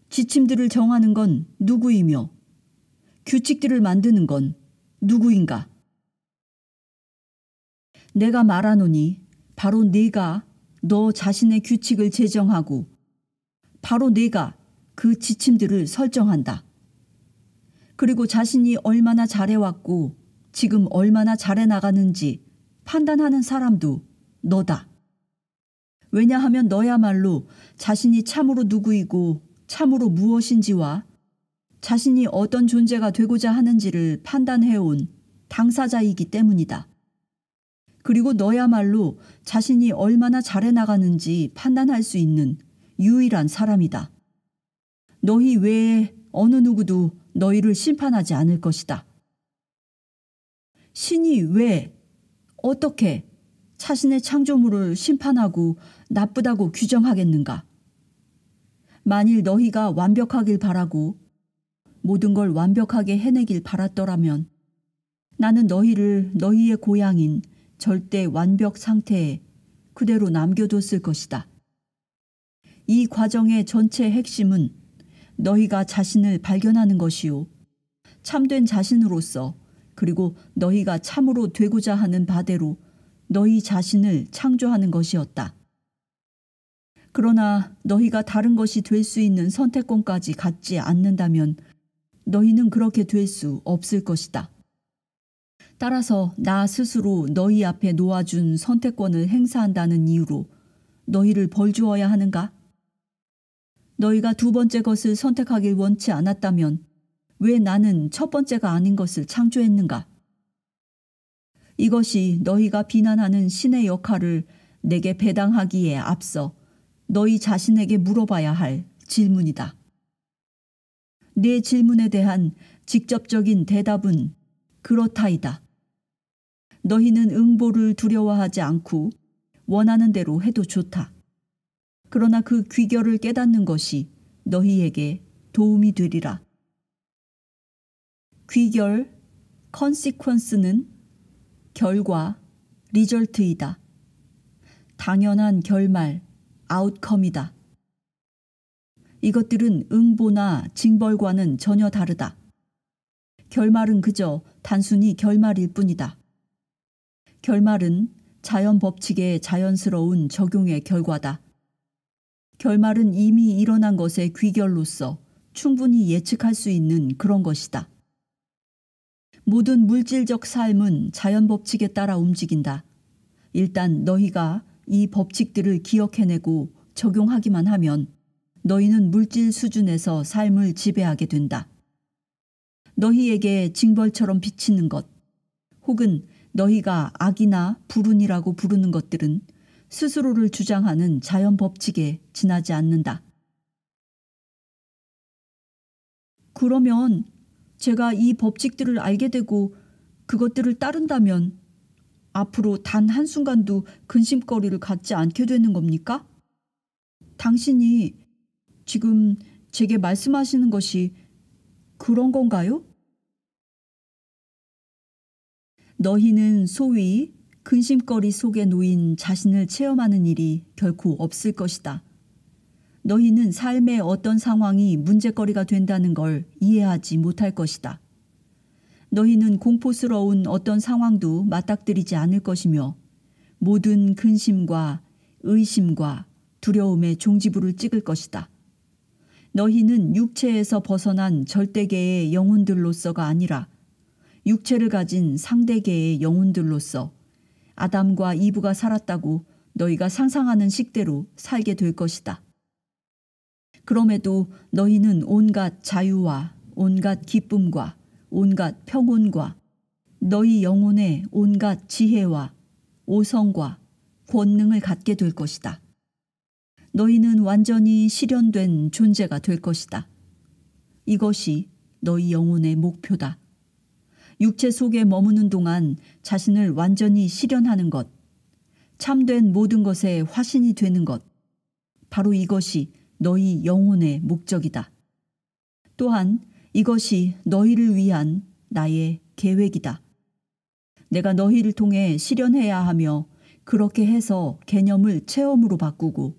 지침들을 정하는 건 누구이며 규칙들을 만드는 건 누구인가? 내가 말하노니 바로 네가 너 자신의 규칙을 제정하고 바로 네가 그 지침들을 설정한다. 그리고 자신이 얼마나 잘해왔고 지금 얼마나 잘해 나가는지 판단하는 사람도 너다. 왜냐하면 너야말로 자신이 참으로 누구이고 참으로 무엇인지와 자신이 어떤 존재가 되고자 하는지를 판단해온 당사자이기 때문이다. 그리고 너야말로 자신이 얼마나 잘해 나가는지 판단할 수 있는 유일한 사람이다. 너희 외에 어느 누구도 너희를 심판하지 않을 것이다. 신이 왜, 어떻게 자신의 창조물을 심판하고 나쁘다고 규정하겠는가? 만일 너희가 완벽하길 바라고 모든 걸 완벽하게 해내길 바랐더라면 나는 너희를 너희의 고향인 절대 완벽 상태에 그대로 남겨뒀을 것이다. 이 과정의 전체 핵심은 너희가 자신을 발견하는 것이요. 참된 자신으로서 그리고 너희가 참으로 되고자 하는 바대로 너희 자신을 창조하는 것이었다. 그러나 너희가 다른 것이 될 수 있는 선택권까지 갖지 않는다면 너희는 그렇게 될 수 없을 것이다. 따라서 나 스스로 너희 앞에 놓아준 선택권을 행사한다는 이유로 너희를 벌주어야 하는가? 너희가 두 번째 것을 선택하길 원치 않았다면 왜 나는 첫 번째가 아닌 것을 창조했는가? 이것이 너희가 비난하는 신의 역할을 내게 배당하기에 앞서 너희 자신에게 물어봐야 할 질문이다. 내 질문에 대한 직접적인 대답은 그렇다이다. 너희는 응보를 두려워하지 않고 원하는 대로 해도 좋다. 그러나 그 귀결을 깨닫는 것이 너희에게 도움이 되리라. 귀결, consequence는 결과, result이다. 당연한 결말, outcome이다. 이것들은 응보나 징벌과는 전혀 다르다. 결말은 그저 단순히 결말일 뿐이다. 결말은 자연 법칙의 자연스러운 적용의 결과다. 결말은 이미 일어난 것의 귀결로서 충분히 예측할 수 있는 그런 것이다. 모든 물질적 삶은 자연 법칙에 따라 움직인다. 일단 너희가 이 법칙들을 기억해내고 적용하기만 하면 너희는 물질 수준에서 삶을 지배하게 된다. 너희에게 징벌처럼 비치는 것, 혹은 너희가 악이나 불운이라고 부르는 것들은 스스로를 주장하는 자연 법칙에 지나지 않는다. 그러면 제가 이 법칙들을 알게 되고 그것들을 따른다면 앞으로 단 한순간도 근심거리를 갖지 않게 되는 겁니까? 당신이 지금 제게 말씀하시는 것이 그런 건가요? 너희는 소위 근심거리 속에 놓인 자신을 체험하는 일이 결코 없을 것이다. 너희는 삶의 어떤 상황이 문제거리가 된다는 걸 이해하지 못할 것이다. 너희는 공포스러운 어떤 상황도 맞닥뜨리지 않을 것이며 모든 근심과 의심과 두려움의 종지부를 찍을 것이다. 너희는 육체에서 벗어난 절대계의 영혼들로서가 아니라 육체를 가진 상대계의 영혼들로서 아담과 이브가 살았다고 너희가 상상하는 식대로 살게 될 것이다. 그럼에도 너희는 온갖 자유와 온갖 기쁨과 온갖 평온과 너희 영혼의 온갖 지혜와 오성과 권능을 갖게 될 것이다. 너희는 완전히 실현된 존재가 될 것이다. 이것이 너희 영혼의 목표다. 육체 속에 머무는 동안 자신을 완전히 실현하는 것, 참된 모든 것의 화신이 되는 것, 바로 이것이 너희 영혼의 목적이다. 또한 이것이 너희를 위한 나의 계획이다. 내가 너희를 통해 실현해야 하며 그렇게 해서 개념을 체험으로 바꾸고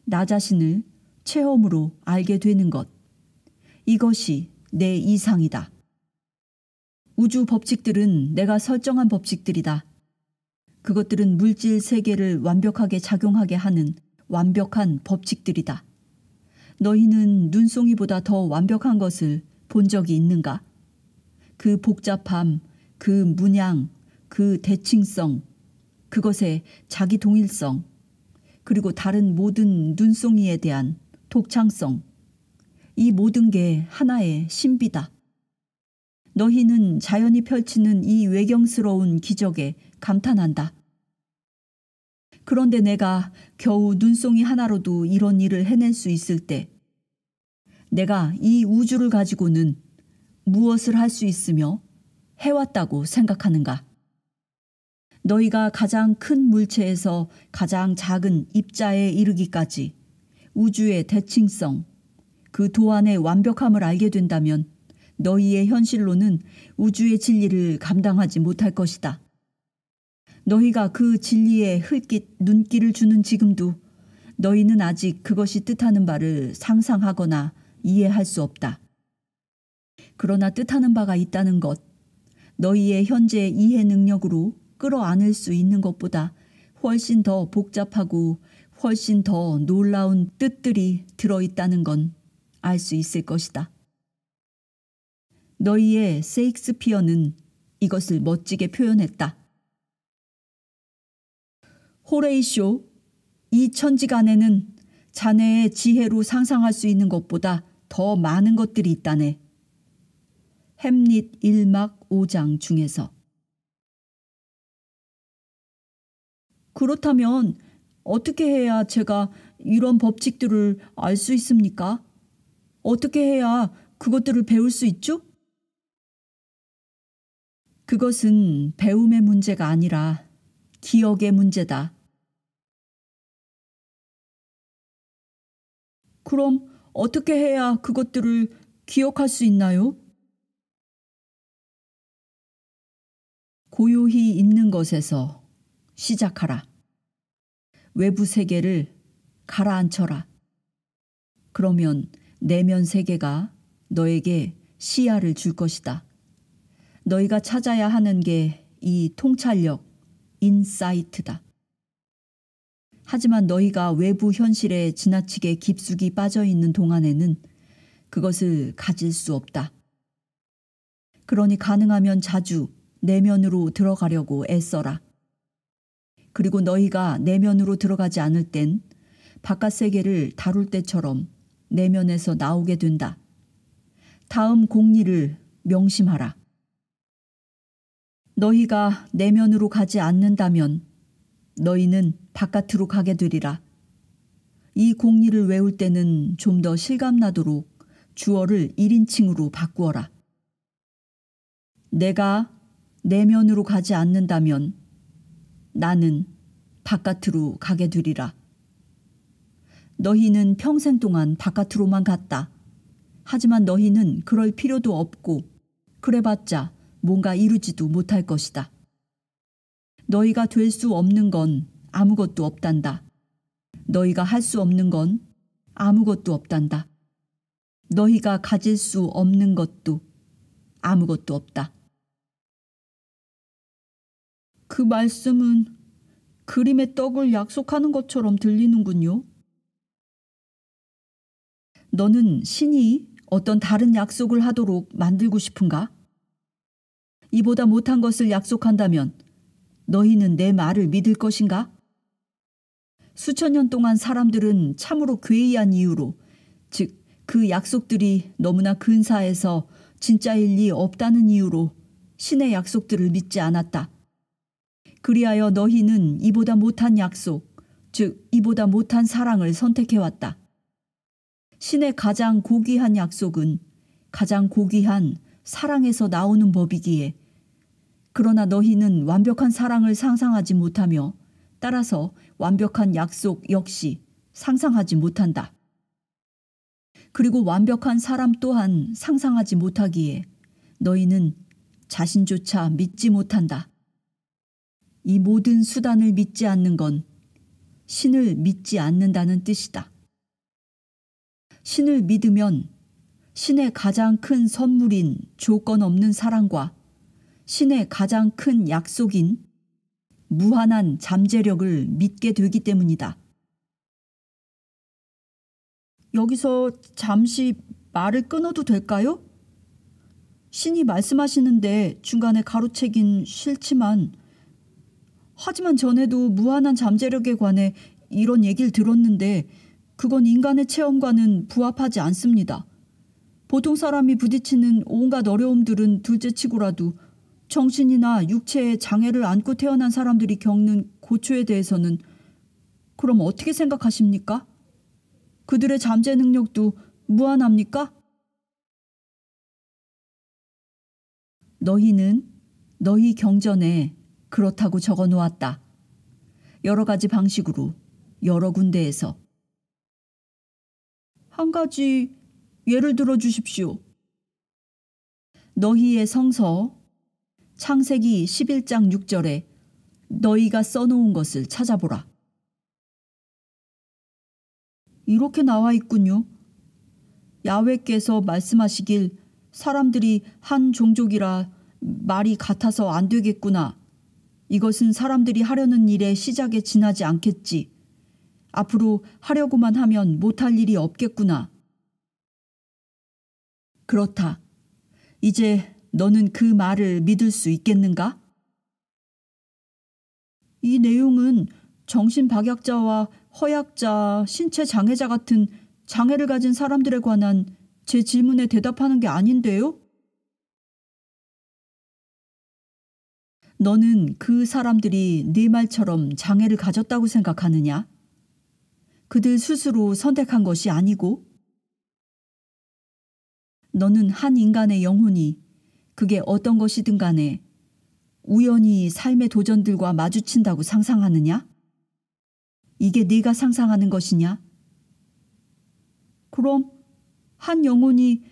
나 자신을 체험으로 알게 되는 것. 이것이 내 이상이다. 우주 법칙들은 내가 설정한 법칙들이다. 그것들은 물질 세계를 완벽하게 작용하게 하는 완벽한 법칙들이다. 너희는 눈송이보다 더 완벽한 것을 본 적이 있는가? 그 복잡함, 그 문양, 그 대칭성, 그것의 자기 동일성, 그리고 다른 모든 눈송이에 대한 독창성, 이 모든 게 하나의 신비다. 너희는 자연이 펼치는 이 외경스러운 기적에 감탄한다. 그런데 내가 겨우 눈송이 하나로도 이런 일을 해낼 수 있을 때 내가 이 우주를 가지고는 무엇을 할 수 있으며 해왔다고 생각하는가? 너희가 가장 큰 물체에서 가장 작은 입자에 이르기까지 우주의 대칭성, 그 도안의 완벽함을 알게 된다면 너희의 현실로는 우주의 진리를 감당하지 못할 것이다. 너희가 그 진리에 흘깃 눈길을 주는 지금도 너희는 아직 그것이 뜻하는 바를 상상하거나 이해할 수 없다. 그러나 뜻하는 바가 있다는 것, 너희의 현재 이해 능력으로 끌어안을 수 있는 것보다 훨씬 더 복잡하고 훨씬 더 놀라운 뜻들이 들어있다는 건 알 수 있을 것이다. 너희의 세익스피어는 이것을 멋지게 표현했다. 호레이쇼, 이 천지간에는 자네의 지혜로 상상할 수 있는 것보다 더 많은 것들이 있다네. 햄릿 1막 5장 중에서. 그렇다면 어떻게 해야 제가 이런 법칙들을 알 수 있습니까? 어떻게 해야 그것들을 배울 수 있죠? 그것은 배움의 문제가 아니라 기억의 문제다. 그럼 어떻게 해야 그것들을 기억할 수 있나요? 고요히 있는 것에서 시작하라. 외부 세계를 가라앉혀라. 그러면 내면 세계가 너에게 시야를 줄 것이다. 너희가 찾아야 하는 게 이 통찰력, 인사이트다. 하지만 너희가 외부 현실에 지나치게 깊숙이 빠져있는 동안에는 그것을 가질 수 없다. 그러니 가능하면 자주 내면으로 들어가려고 애써라. 그리고 너희가 내면으로 들어가지 않을 땐 바깥 세계를 다룰 때처럼 내면에서 나오게 된다. 다음 공리를 명심하라. 너희가 내면으로 가지 않는다면 너희는 바깥으로 가게 되리라. 이 공리를 외울 때는 좀 더 실감나도록 주어를 1인칭으로 바꾸어라. 내가 내면으로 가지 않는다면 나는 바깥으로 가게 되리라. 너희는 평생 동안 바깥으로만 갔다. 하지만 너희는 그럴 필요도 없고 그래봤자 뭔가 이루지도 못할 것이다. 너희가 될 수 없는 건 아무것도 없단다. 너희가 할 수 없는 건 아무것도 없단다. 너희가 가질 수 없는 것도 아무것도 없다. 그 말씀은 그림의 떡을 약속하는 것처럼 들리는군요. 너는 신이 어떤 다른 약속을 하도록 만들고 싶은가? 이보다 못한 것을 약속한다면 너희는 내 말을 믿을 것인가? 수천 년 동안 사람들은 참으로 괴이한 이유로, 즉 그 약속들이 너무나 근사해서 진짜일 리 없다는 이유로 신의 약속들을 믿지 않았다. 그리하여 너희는 이보다 못한 약속, 즉 이보다 못한 사랑을 선택해왔다. 신의 가장 고귀한 약속은 가장 고귀한 사랑에서 나오는 법이기에, 그러나 너희는 완벽한 사랑을 상상하지 못하며 따라서 완벽한 약속 역시 상상하지 못한다. 그리고 완벽한 사람 또한 상상하지 못하기에 너희는 자신조차 믿지 못한다. 이 모든 수단을 믿지 않는 건 신을 믿지 않는다는 뜻이다. 신을 믿으면 신의 가장 큰 선물인 조건 없는 사랑과 신의 가장 큰 약속인 무한한 잠재력을 믿게 되기 때문이다. 여기서 잠시 말을 끊어도 될까요? 신이 말씀하시는데 중간에 가로채긴 싫지만 하지만 전에도 무한한 잠재력에 관해 이런 얘기를 들었는데 그건 인간의 체험과는 부합하지 않습니다. 보통 사람이 부딪히는 온갖 어려움들은 둘째치고라도 정신이나 육체의 장애를 안고 태어난 사람들이 겪는 고초에 대해서는 그럼 어떻게 생각하십니까? 그들의 잠재 능력도 무한합니까? 너희는 너희 경전에 그렇다고 적어 놓았다. 여러 가지 방식으로 여러 군데에서. 한 가지 예를 들어 주십시오. 너희의 성서 창세기 11장 6절에 너희가 써놓은 것을 찾아보라. 이렇게 나와 있군요. 야훼께서 말씀하시길 사람들이 한 종족이라 말이 같아서 안 되겠구나. 이것은 사람들이 하려는 일의 시작에 지나지 않겠지. 앞으로 하려고만 하면 못할 일이 없겠구나. 그렇다. 이제 너는 그 말을 믿을 수 있겠는가? 이 내용은 정신박약자와 허약자, 신체 장애자 같은 장애를 가진 사람들에 관한 제 질문에 대답하는 게 아닌데요? 너는 그 사람들이 네 말처럼 장애를 가졌다고 생각하느냐? 그들 스스로 선택한 것이 아니고? 너는 한 인간의 영혼이 그게 어떤 것이든 간에 우연히 삶의 도전들과 마주친다고 상상하느냐? 이게 네가 상상하는 것이냐? 그럼 한 영혼이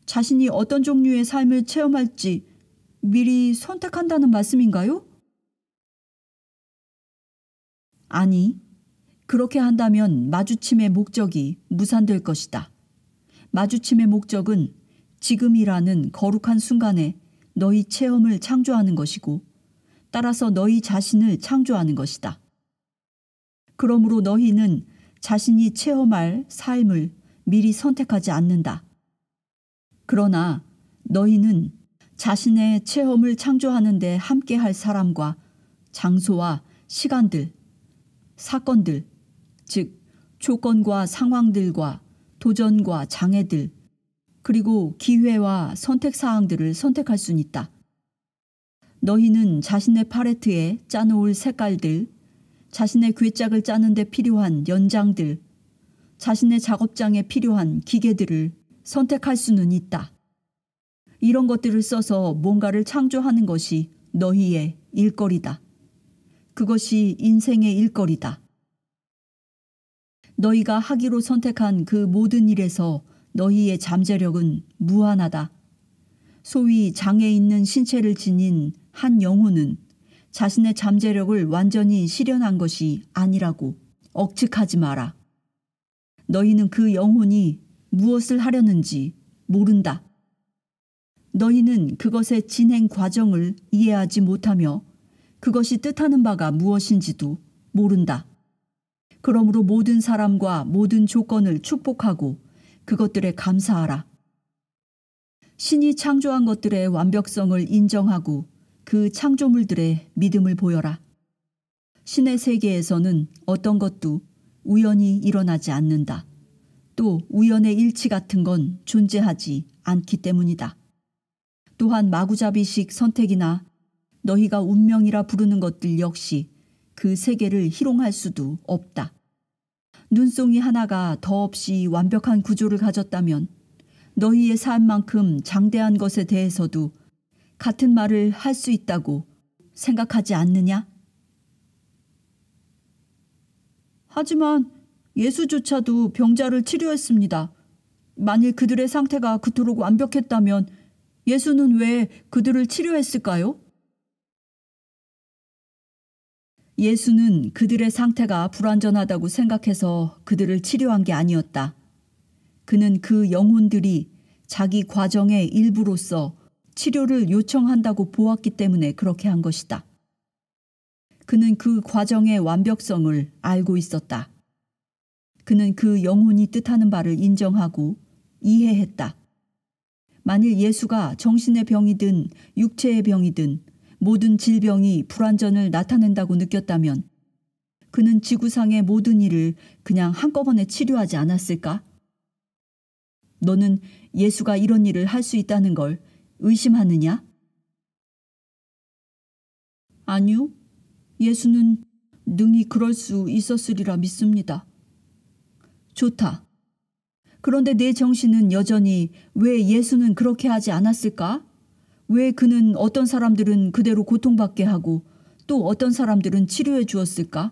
자신이 어떤 종류의 삶을 체험할지 미리 선택한다는 말씀인가요? 아니, 그렇게 한다면 마주침의 목적이 무산될 것이다. 마주침의 목적은 지금이라는 거룩한 순간에 너희 체험을 창조하는 것이고 따라서 너희 자신을 창조하는 것이다. 그러므로 너희는 자신이 체험할 삶을 미리 선택하지 않는다. 그러나 너희는 자신의 체험을 창조하는 데 함께할 사람과 장소와 시간들, 사건들, 즉 조건과 상황들과 도전과 장애들, 그리고 기회와 선택사항들을 선택할 수는 있다. 너희는 자신의 팔레트에 짜놓을 색깔들, 자신의 궤짝을 짜는 데 필요한 연장들, 자신의 작업장에 필요한 기계들을 선택할 수는 있다. 이런 것들을 써서 뭔가를 창조하는 것이 너희의 일거리다. 그것이 인생의 일거리다. 너희가 하기로 선택한 그 모든 일에서 너희의 잠재력은 무한하다. 소위 장애 있는 신체를 지닌 한 영혼은 자신의 잠재력을 완전히 실현한 것이 아니라고 억측하지 마라. 너희는 그 영혼이 무엇을 하려는지 모른다. 너희는 그것의 진행 과정을 이해하지 못하며 그것이 뜻하는 바가 무엇인지도 모른다. 그러므로 모든 사람과 모든 조건을 축복하고 그것들에 감사하라. 신이 창조한 것들의 완벽성을 인정하고 그 창조물들의 믿음을 보여라. 신의 세계에서는 어떤 것도 우연히 일어나지 않는다. 또 우연의 일치 같은 건 존재하지 않기 때문이다. 또한 마구잡이식 선택이나 너희가 운명이라 부르는 것들 역시 그 세계를 희롱할 수도 없다. 눈송이 하나가 더없이 완벽한 구조를 가졌다면 너희의 삶만큼 장대한 것에 대해서도 같은 말을 할 수 있다고 생각하지 않느냐? 하지만 예수조차도 병자를 치료했습니다. 만일 그들의 상태가 그토록 완벽했다면 예수는 왜 그들을 치료했을까요? 예수는 그들의 상태가 불완전하다고 생각해서 그들을 치료한 게 아니었다. 그는 그 영혼들이 자기 과정의 일부로서 치료를 요청한다고 보았기 때문에 그렇게 한 것이다. 그는 그 과정의 완벽성을 알고 있었다. 그는 그 영혼이 뜻하는 바를 인정하고 이해했다. 만일 예수가 정신의 병이든 육체의 병이든 모든 질병이 불완전을 나타낸다고 느꼈다면 그는 지구상의 모든 일을 그냥 한꺼번에 치료하지 않았을까? 너는 예수가 이런 일을 할 수 있다는 걸 의심하느냐? 아니요. 예수는 능히 그럴 수 있었으리라 믿습니다. 좋다. 그런데 내 정신은 여전히 왜 예수는 그렇게 하지 않았을까? 왜 그는 어떤 사람들은 그대로 고통받게 하고 또 어떤 사람들은 치료해 주었을까?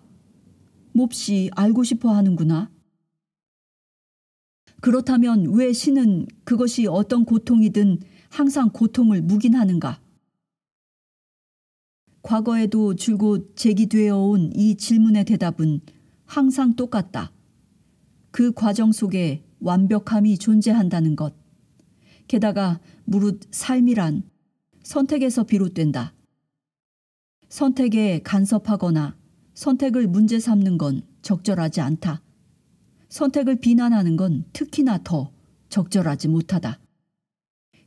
몹시 알고 싶어 하는구나. 그렇다면 왜 신은 그것이 어떤 고통이든 항상 고통을 묵인하는가? 과거에도 줄곧 제기되어 온 이 질문의 대답은 항상 똑같다. 그 과정 속에 완벽함이 존재한다는 것. 게다가 무릇 삶이란 선택에서 비롯된다. 선택에 간섭하거나 선택을 문제 삼는 건 적절하지 않다. 선택을 비난하는 건 특히나 더 적절하지 못하다.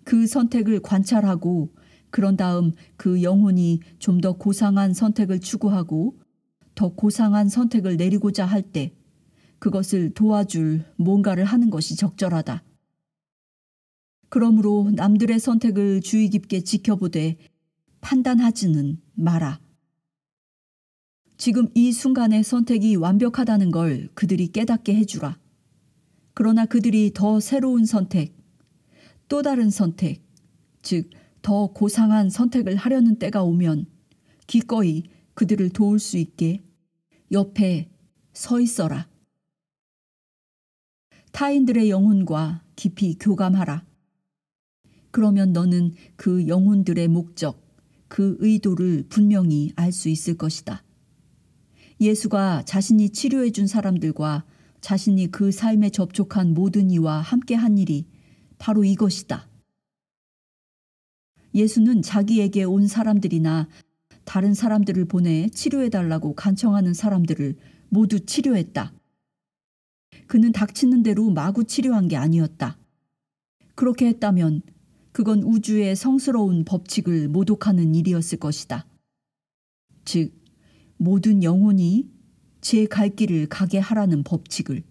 그 선택을 관찰하고 그런 다음 그 영혼이 좀 더 고상한 선택을 추구하고 더 고상한 선택을 내리고자 할 때 그것을 도와줄 뭔가를 하는 것이 적절하다. 그러므로 남들의 선택을 주의 깊게 지켜보되 판단하지는 마라. 지금 이 순간의 선택이 완벽하다는 걸 그들이 깨닫게 해주라. 그러나 그들이 더 새로운 선택, 또 다른 선택, 즉 더 고상한 선택을 하려는 때가 오면 기꺼이 그들을 도울 수 있게 옆에 서 있어라. 타인들의 영혼과 깊이 교감하라. 그러면 너는 그 영혼들의 목적, 그 의도를 분명히 알 수 있을 것이다. 예수가 자신이 치료해 준 사람들과 자신이 그 삶에 접촉한 모든 이와 함께 한 일이 바로 이것이다. 예수는 자기에게 온 사람들이나 다른 사람들을 보내 치료해달라고 간청하는 사람들을 모두 치료했다. 그는 닥치는 대로 마구 치료한 게 아니었다. 그렇게 했다면 그건 우주의 성스러운 법칙을 모독하는 일이었을 것이다. 즉, 모든 영혼이 제 갈 길을 가게 하라는 법칙을.